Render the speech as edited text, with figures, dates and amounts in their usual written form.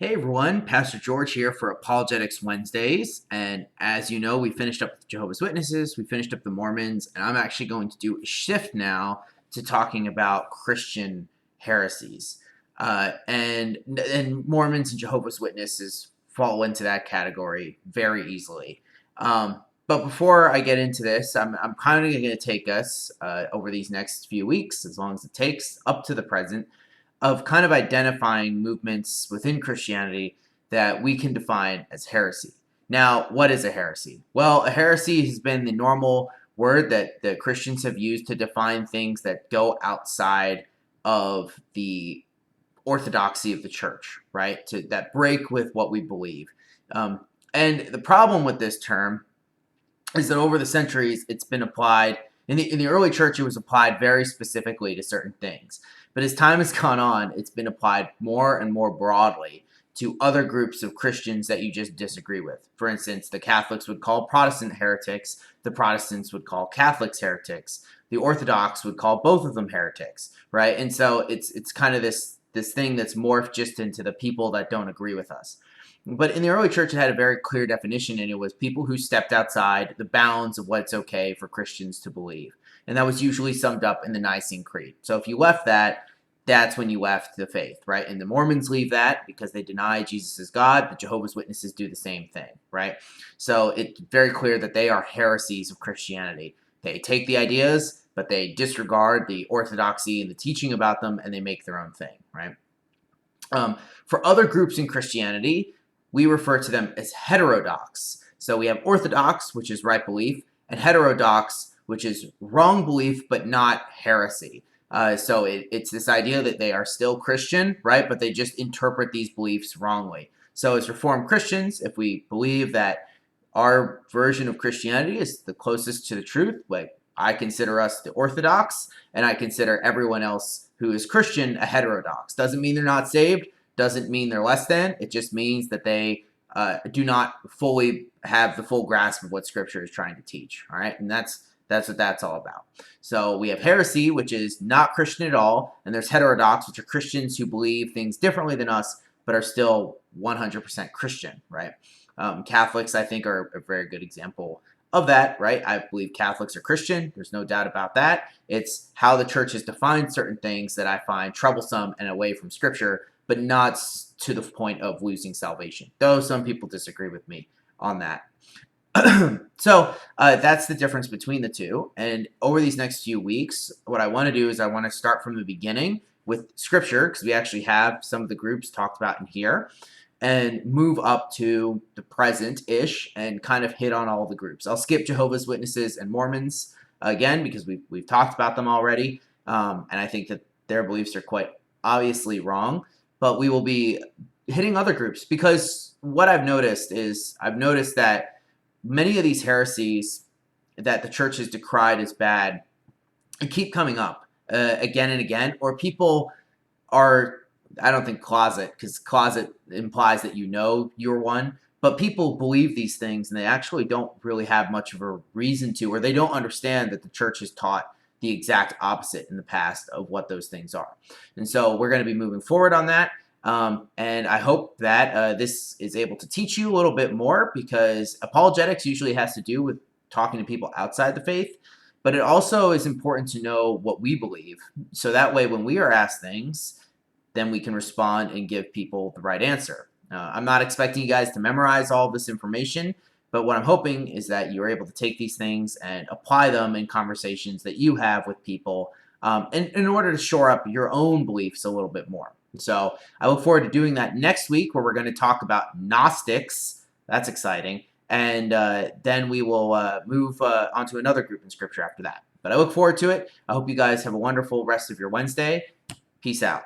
Hey everyone, Pastor George here for Apologetics Wednesdays. And as you know, we finished up with Jehovah's Witnesses, we finished up the Mormons, and I'm actually going to do a shift now to talking about Christian heresies. And Mormons and Jehovah's Witnesses fall into that category very easily. But before I get into this, I'm kind of going to take us over these next few weeks, as long as it takes, up to the present of kind of identifying movements within Christianity that we can define as heresy. Now, what is a heresy? Well, a heresy has been the normal word that the Christians have used to define things that go outside of the orthodoxy of the church, right? That break with what we believe. And the problem with this term is that over the centuries, it's been applied. In the early church, it was applied very specifically to certain things. But as time has gone on, it's been applied more and more broadly to other groups of Christians that you just disagree with. For instance, the Catholics would call Protestant heretics, the Protestants would call Catholics heretics, the Orthodox would call both of them heretics, right? And so it's kind of this thing that's morphed just into the people that don't agree with us. But in the early church, it had a very clear definition, and it was people who stepped outside the bounds of what's okay for Christians to believe. And that was usually summed up in the Nicene Creed. So if you left that, that's when you left the faith, right? And the Mormons leave that because they deny Jesus is God. The Jehovah's Witnesses do the same thing, right? So it's very clear that they are heresies of Christianity. They take the ideas, but they disregard the orthodoxy and the teaching about them, and they make their own thing, right? For other groups in Christianity, we refer to them as heterodox. So we have orthodox, which is right belief, and heterodox, which is wrong belief but not heresy. So it's this idea that they are still Christian, right? But they just interpret these beliefs wrongly. So as Reformed Christians, if we believe that our version of Christianity is the closest to the truth, like I consider us the Orthodox, and I consider everyone else who is Christian a heterodox. Doesn't mean they're not saved, doesn't mean they're less than. It just means that they do not fully have the full grasp of what Scripture is trying to teach. All right, and that's what that's all about. So we have heresy, which is not Christian at all, and there's heterodox, which are Christians who believe things differently than us, but are still 100% Christian, right? Catholics, I think, are a very good example of that, right? I believe Catholics are Christian. There's no doubt about that. It's how the church has defined certain things that I find troublesome and away from Scripture, but not to the point of losing salvation, though some people disagree with me on that. So that's the difference between the two. And over these next few weeks, what I want to do is I want to start from the beginning with Scripture, because we actually have some of the groups talked about in here, and move up to the present-ish and kind of hit on all the groups. I'll skip Jehovah's Witnesses and Mormons again because we've talked about them already, and I think that their beliefs are quite obviously wrong. But we will be hitting other groups, because what I've noticed that many of these heresies that the church has decried as bad keep coming up again and again, or people are, I don't think closet, because closet implies that you know you're one, but people believe these things and they actually don't really have much of a reason to, or they don't understand that the church has taught the exact opposite in the past of what those things are. And so we're going to be moving forward on that. And I hope that this is able to teach you a little bit more, because apologetics usually has to do with talking to people outside the faith, but it also is important to know what we believe. So that way, when we are asked things, then we can respond and give people the right answer. I'm not expecting you guys to memorize all this information, but what I'm hoping is that you're able to take these things and apply them in conversations that you have with people, in order to shore up your own beliefs a little bit more. So I look forward to doing that next week, where we're going to talk about Gnostics. That's exciting. And then we will move on to another group in Scripture after that. But I look forward to it. I hope you guys have a wonderful rest of your Wednesday. Peace out.